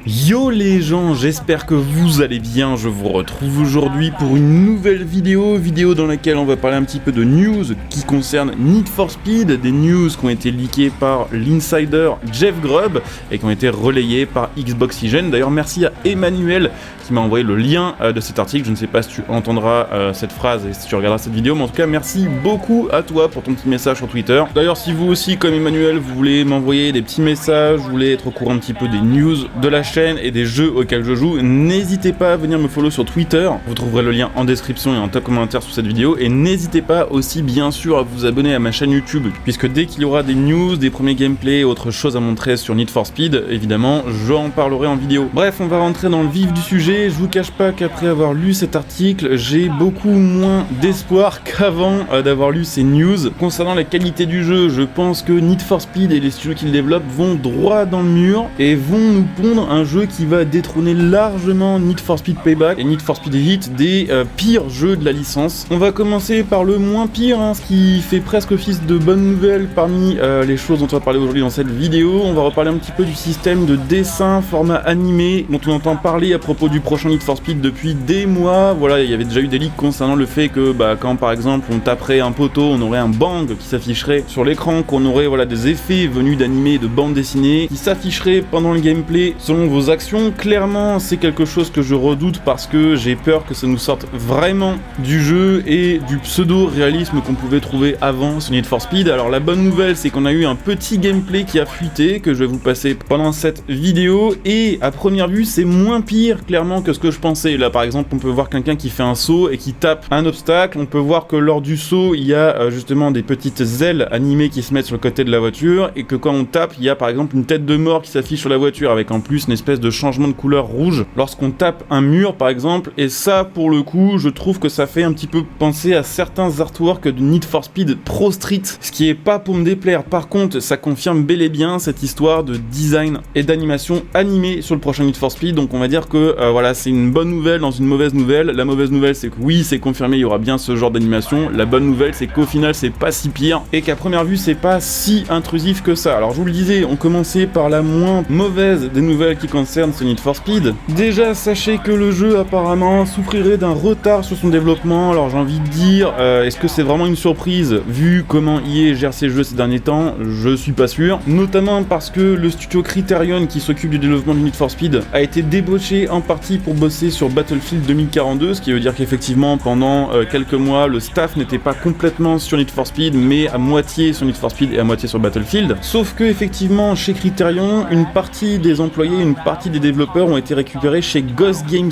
Yo les gens, j'espère que vous allez bien, je vous retrouve aujourd'hui pour une nouvelle vidéo dans laquelle on va parler un petit peu de news qui concerne Need for Speed, des news qui ont été leakées par l'insider Jeff Grubb et qui ont été relayées par Xboxygen. D'ailleurs merci à Emmanuel qui m'a envoyé le lien de cet article, je ne sais pas si tu entendras cette phrase et si tu regarderas cette vidéo, mais en tout cas merci beaucoup à toi pour ton petit message sur Twitter. D'ailleurs si vous aussi comme Emmanuel vous voulez m'envoyer des petits messages, vous voulez être au courant un petit peu des news de la chaîne et des jeux auxquels je joue, n'hésitez pas à venir me follow sur Twitter, vous trouverez le lien en description et en top commentaire sous cette vidéo, et n'hésitez pas aussi bien sûr à vous abonner à ma chaîne YouTube, puisque dès qu'il y aura des news, des premiers gameplays et autre chose à montrer sur Need for Speed, évidemment j'en parlerai en vidéo. Bref, on va rentrer dans le vif du sujet. Je vous cache pas qu'après avoir lu cet article, j'ai beaucoup moins d'espoir qu'avant d'avoir lu ces news. Concernant la qualité du jeu, je pense que Need for Speed et les studios qui le développent vont droit dans le mur et vont nous pondre un jeu qui va détrôner largement Need for Speed Payback et Need for Speed Heat des pires jeux de la licence. On va commencer par le moins pire, ce qui fait presque office de bonne nouvelle parmi les choses dont on va parler aujourd'hui dans cette vidéo. On va reparler un petit peu du système de dessin format animé dont on entend parler à propos du prochain Need for Speed depuis des mois. Voilà, il y avait déjà eu des leaks concernant le fait que quand par exemple on taperait un poteau, on aurait un bang qui s'afficherait sur l'écran, qu'on aurait des effets venus d'animés, de bandes dessinées qui s'afficheraient pendant le gameplay selon vos actions. Clairement c'est quelque chose que je redoute parce que j'ai peur que ça nous sorte vraiment du jeu et du pseudo-réalisme qu'on pouvait trouver avant sur Need for Speed. Alors la bonne nouvelle c'est qu'on a eu un petit gameplay qui a fuité, que je vais vous passer pendant cette vidéo, et à première vue c'est moins pire clairement que ce que je pensais. Là par exemple on peut voir quelqu'un qui fait un saut et qui tape un obstacle, on peut voir que lors du saut il y a justement des petites ailes animées qui se mettent sur le côté de la voiture, et que quand on tape il y a par exemple une tête de mort qui s'affiche sur la voiture avec en plus une espèce de changement de couleur rouge lorsqu'on tape un mur par exemple. Et ça pour le coup je trouve que ça fait un petit peu penser à certains artworks de Need for Speed Pro Street, ce qui est pas pour me déplaire. Par contre ça confirme bel et bien cette histoire de design et d'animation animée sur le prochain Need for Speed. Donc on va dire que c'est une bonne nouvelle dans une mauvaise nouvelle. La mauvaise nouvelle c'est que oui c'est confirmé, il y aura bien ce genre d'animation. La bonne nouvelle c'est qu'au final c'est pas si pire et qu'à première vue c'est pas si intrusif que ça. Alors je vous le disais, on commençait par la moins mauvaise des nouvelles qui concernent ce Need for Speed. Déjà sachez que le jeu apparemment souffrirait d'un retard sur son développement. Alors j'ai envie de dire, est-ce que c'est vraiment une surprise vu comment EA gère ses jeux ces derniers temps? Je suis pas sûr, notamment parce que le studio Criterion qui s'occupe du développement du Need for Speed a été débauché en partie pour bosser sur Battlefield 2042, ce qui veut dire qu'effectivement pendant quelques mois le staff n'était pas complètement sur Need for Speed mais à moitié sur Need for Speed et à moitié sur Battlefield. Sauf que effectivement chez Criterion une partie des employés, une partie des développeurs ont été récupérés chez Ghost Games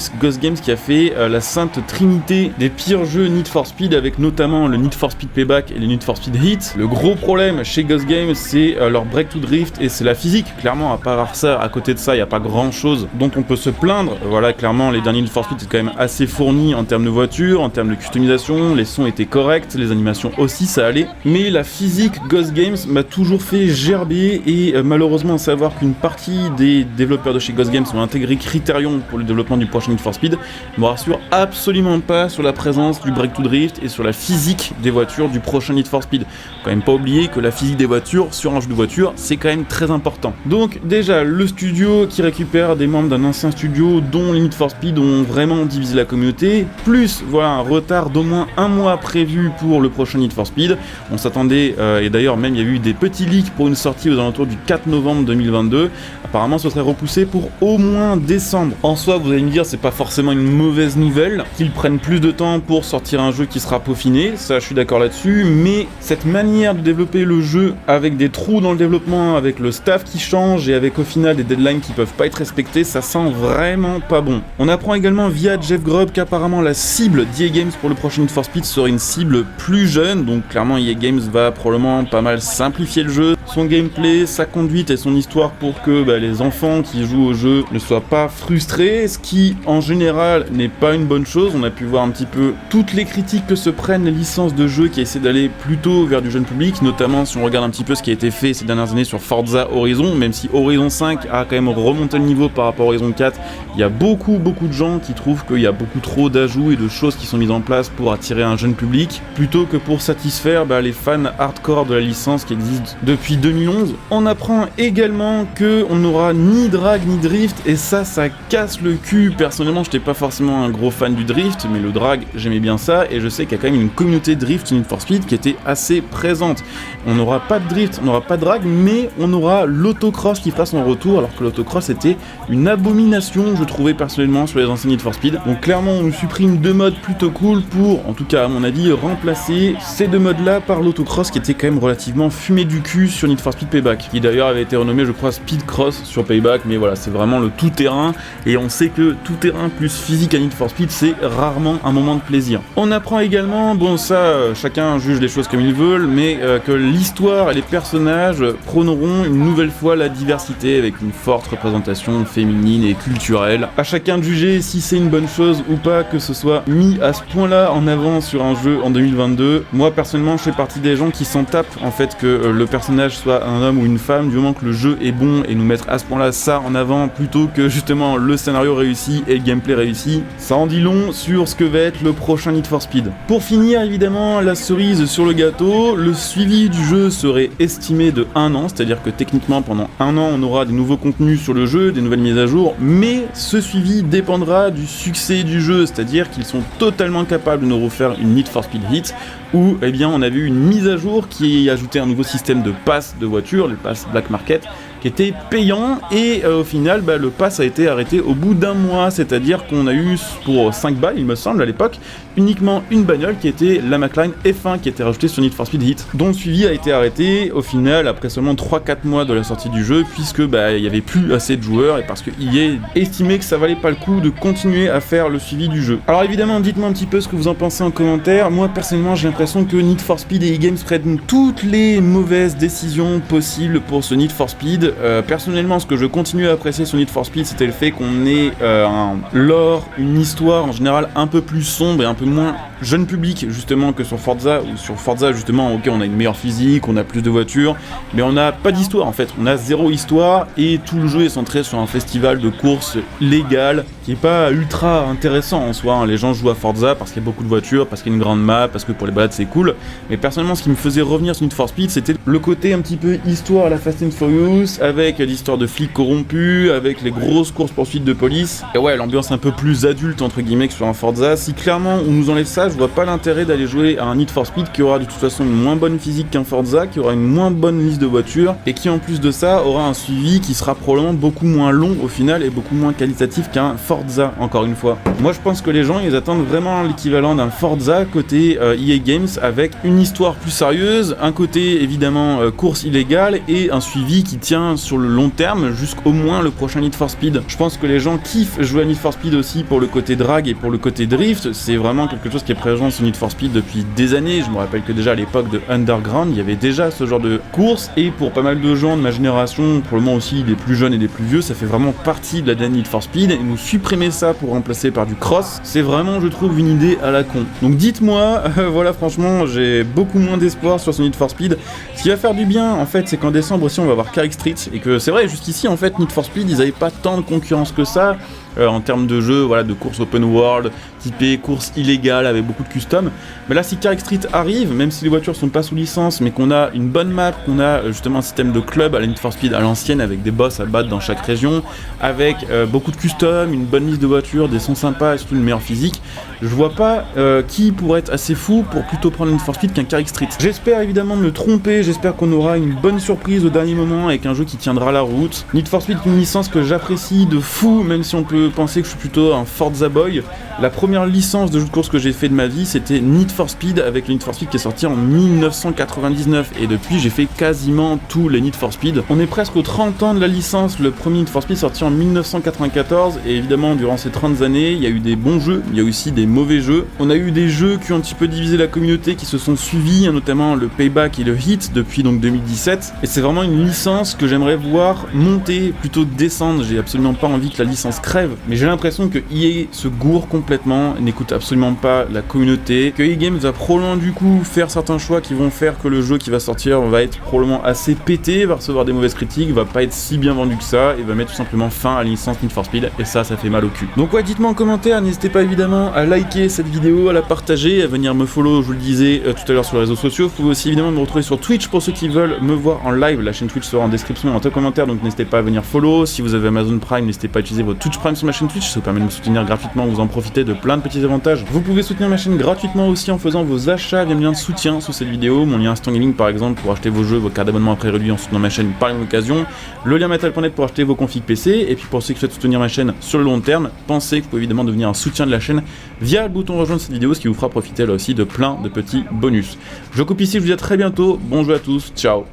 qui a fait la sainte trinité des pires jeux Need for Speed, avec notamment le Need for Speed Payback et le Need for Speed Heat. Le gros problème chez Ghost Games c'est leur Break to Drift et c'est la physique. Clairement à part ça, à côté de ça il n'y a pas grand chose dont on peut se plaindre. Voilà, clairement les derniers Need for Speed c'est quand même assez fourni en termes de voiture, en termes de customisation, les sons étaient corrects, les animations aussi ça allait, mais la physique Ghost Games m'a toujours fait gerber. Et malheureusement à savoir qu'une partie des développeurs de chez Ghost Games ont intégré Criterion pour le développement du prochain Need for Speed me rassure absolument pas sur la présence du Break to Drift et sur la physique des voitures du prochain Need for Speed. Faut quand même pas oublier que la physique des voitures sur un jeu de voiture c'est quand même très important. Donc déjà le studio qui récupère des membres d'un ancien studio dont les Need for Speed ont vraiment divisé la communauté, plus un retard d'au moins un mois prévu pour le prochain Need for Speed. On s'attendait et d'ailleurs même il y a eu des petits leaks pour une sortie aux alentours du 4 novembre 2022. Apparemment ce serait repoussé pour au moins décembre. En soi vous allez me dire c'est pas forcément une mauvaise nouvelle qu'ils prennent plus de temps pour sortir un jeu qui sera peaufiné, ça je suis d'accord là-dessus, mais cette manière de développer le jeu avec des trous dans le développement, avec le staff qui change et avec au final des deadlines qui peuvent pas être respectées, ça sent vraiment pas bon. On apprend également via Jeff Grubb qu'apparemment la cible d'EA Games pour le prochain Need for Speed serait une cible plus jeune, donc clairement EA Games va probablement pas mal simplifier le jeu, son gameplay, sa conduite et son histoire pour que les enfants qui jouent au jeu ne soient pas frustrés, ce qui en général n'est pas une bonne chose. On a pu voir un petit peu toutes les critiques que se prennent les licences de jeux qui essaient d'aller plutôt vers du jeune public, notamment si on regarde un petit peu ce qui a été fait ces dernières années sur Forza Horizon, même si Horizon 5 a quand même remonté le niveau par rapport à Horizon 4, il y a beaucoup de gens qui trouvent qu'il y a beaucoup trop d'ajouts et de choses qui sont mises en place pour attirer un jeune public, plutôt que pour satisfaire les fans hardcore de la licence qui existe depuis 2011. On apprend également qu'on n'aura ni drag ni drift, et ça casse le cul. Personnellement, j'étais pas forcément un gros fan du drift, mais le drag, j'aimais bien ça, et je sais qu'il y a quand même une communauté drift sur Need for Speed qui était assez présente. On n'aura pas de drift, on n'aura pas de drag, mais on aura l'autocross qui fera son retour, alors que l'autocross était une abomination, je trouvais personnellement, sur les anciens Need for Speed. Donc clairement, on nous supprime deux modes plutôt cool pour, en tout cas à mon avis, remplacer ces deux modes-là par l'autocross qui était quand même relativement fumé du cul sur Need for Speed Payback, qui d'ailleurs avait été renommé, je crois, Speed Cross sur Payback, mais voilà, c'est vraiment le tout-terrain, et on sait que tout-terrain plus physique à Need for Speed, c'est rarement un moment de plaisir. On apprend également, bon ça, chacun juge les choses comme ils veulent, mais que l'histoire et les personnages prôneront une nouvelle fois la diversité avec une forte représentation féminine et culturelle. À chacun de juger si c'est une bonne chose ou pas que ce soit mis à ce point-là en avant sur un jeu en 2022. Moi personnellement, je fais partie des gens qui s'en tapent en fait que le personnage soit un homme ou une femme, du moment que le jeu est bon, et nous mettre à ce point-là ça en avant plutôt que justement le scénario réussi et le gameplay réussi, ça en dit long sur ce que va être le prochain Need for Speed. Pour finir, évidemment, la cerise sur le gâteau, le suivi du jeu serait estimé de 1 an, c'est-à-dire que techniquement pendant 1 an on aura des nouveaux contenus sur le jeu, des nouvelles mises à jour, mais ce suivi dépendra du succès du jeu, c'est-à-dire qu'ils sont totalement capables de nous refaire une Need for Speed Hit, où eh bien on a vu une mise à jour qui ajoutait un nouveau système de pass de voiture, le pass Black Market, qui était payant, et au final le pass a été arrêté au bout d'1 mois, c'est-à-dire qu'on a eu pour 5 balles il me semble à l'époque uniquement une bagnole qui était la McLaren F1 qui était rajoutée sur Need for Speed Heat, dont le suivi a été arrêté au final après seulement 3-4 mois de la sortie du jeu, puisque il y avait plus assez de joueurs et parce que EA estimait que ça valait pas le coup de continuer à faire le suivi du jeu. Alors évidemment, dites-moi un petit peu ce que vous en pensez en commentaire. Moi personnellement j'ai l'impression que Need for Speed et E-Games prennent toutes les mauvaises décisions possibles pour ce Need for Speed. Personnellement, ce que je continue à apprécier sur Need for Speed, c'était le fait qu'on ait un lore, une histoire en général un peu plus sombre et un peu moins jeune public justement que sur Forza, où sur Forza justement, ok, on a une meilleure physique, on a plus de voitures, mais on n'a pas d'histoire en fait, on a zéro histoire, et tout le jeu est centré sur un festival de courses légales qui est pas ultra intéressant en soi, hein. Les gens jouent à Forza parce qu'il y a beaucoup de voitures, parce qu'il y a une grande map, parce que pour les balades c'est cool, mais personnellement ce qui me faisait revenir sur Need for Speed, c'était le côté un petit peu histoire à la Fast and Furious, avec l'histoire de flics corrompus, avec les grosses courses poursuites de police, et ouais, l'ambiance un peu plus adulte entre guillemets que sur un Forza. Si clairement on nous enlève ça, je vois pas l'intérêt d'aller jouer à un Need for Speed qui aura de toute façon une moins bonne physique qu'un Forza, qui aura une moins bonne liste de voitures, et qui en plus de ça aura un suivi qui sera probablement beaucoup moins long au final et beaucoup moins qualitatif qu'un Forza, encore une fois. Moi je pense que les gens ils attendent vraiment l'équivalent d'un Forza côté EA Games, avec une histoire plus sérieuse, un côté évidemment course illégale et un suivi qui tient sur le long terme jusqu'au moins le prochain Need for Speed. Je pense que les gens kiffent jouer à Need for Speed aussi pour le côté drag et pour le côté drift, c'est vraiment quelque chose qui est présent sur Need for Speed depuis des années. Je me rappelle que déjà à l'époque de Underground, il y avait déjà ce genre de course, et pour pas mal de gens de ma génération, probablement aussi des plus jeunes et des plus vieux, ça fait vraiment partie de la Need for Speed, et nous supprimer ça pour remplacer par du cross, c'est vraiment, je trouve, une idée à la con. Donc dites-moi, voilà, franchement, j'ai beaucoup moins d'espoir sur ce Need for Speed. Ce qui va faire du bien, en fait, c'est qu'en décembre aussi, on va avoir Carrick Street, et que c'est vrai, jusqu'ici, en fait, Need for Speed, ils avaient pas tant de concurrence que ça, en termes de jeu, voilà, de course open world, typée course illégale avec beaucoup de custom. Mais là, si Carrick Street arrive, même si les voitures sont pas sous licence, mais qu'on a une bonne map, qu'on a justement un système de club à la Need for Speed à l'ancienne, avec des boss à battre dans chaque région, avec beaucoup de custom, une bonne liste de voitures, des sons sympas et surtout une meilleure physique, je vois pas qui pourrait être assez fou pour plutôt prendre Need for Speed qu'un Carrick Street. J'espère évidemment me tromper, j'espère qu'on aura une bonne surprise au dernier moment avec un jeu qui tiendra la route. Need for Speed est une licence que j'apprécie de fou, même si on peut penser que je suis plutôt un Forza boy. La première licence de jeu de course que j'ai fait de ma vie, c'était Need for Speed, avec le Need for Speed qui est sorti en 1999, et depuis j'ai fait quasiment tous les Need for Speed. On est presque aux 30 ans de la licence, le premier Need for Speed sorti en 1994, et évidemment durant ces 30 années, il y a eu des bons jeux, il y a aussi des mauvais jeux. On a eu des jeux qui ont un petit peu divisé la communauté, qui se sont suivis, notamment le Payback et le Heat depuis donc 2017, et c'est vraiment une licence que j'aimerais voir monter plutôt que descendre. J'ai absolument pas envie que la licence crève, mais j'ai l'impression que EA se gourre complètement, n'écoute absolument pas la communauté, que EA Games va probablement du coup faire certains choix qui vont faire que le jeu qui va sortir va être probablement assez pété, va recevoir des mauvaises critiques, va pas être si bien vendu que ça, et va mettre tout simplement fin à la licence Need for Speed, et ça fait mal au cul. Donc ouais, dites-moi en commentaire, n'hésitez pas évidemment à liker cette vidéo, à la partager, à venir me follow, je vous le disais tout à l'heure sur les réseaux sociaux. Vous pouvez aussi évidemment me retrouver sur Twitch pour ceux qui veulent me voir en live, la chaîne Twitch sera en description et en commentaire, donc n'hésitez pas à venir follow. Si vous avez Amazon Prime, n'hésitez pas à utiliser votre Twitch Prime sur ma chaîne Twitch, ça vous permet de me soutenir gratuitement, vous en profitez de plein de petits avantages. Vous pouvez soutenir ma chaîne gratuitement aussi en faisant vos achats via le lien de soutien sous cette vidéo, mon lien Instant Gaming par exemple pour acheter vos jeux, vos cartes d'abonnement après réduit en soutenant ma chaîne par une occasion, le lien metal.net pour acheter vos configs PC, et puis pour ceux qui souhaitent soutenir ma chaîne sur le long terme, pensez que vous pouvez évidemment devenir un soutien de la chaîne via le bouton rejoindre cette vidéo, ce qui vous fera profiter là aussi de plein de petits bonus. Je coupe ici, je vous dis à très bientôt, bon jeu à tous, ciao.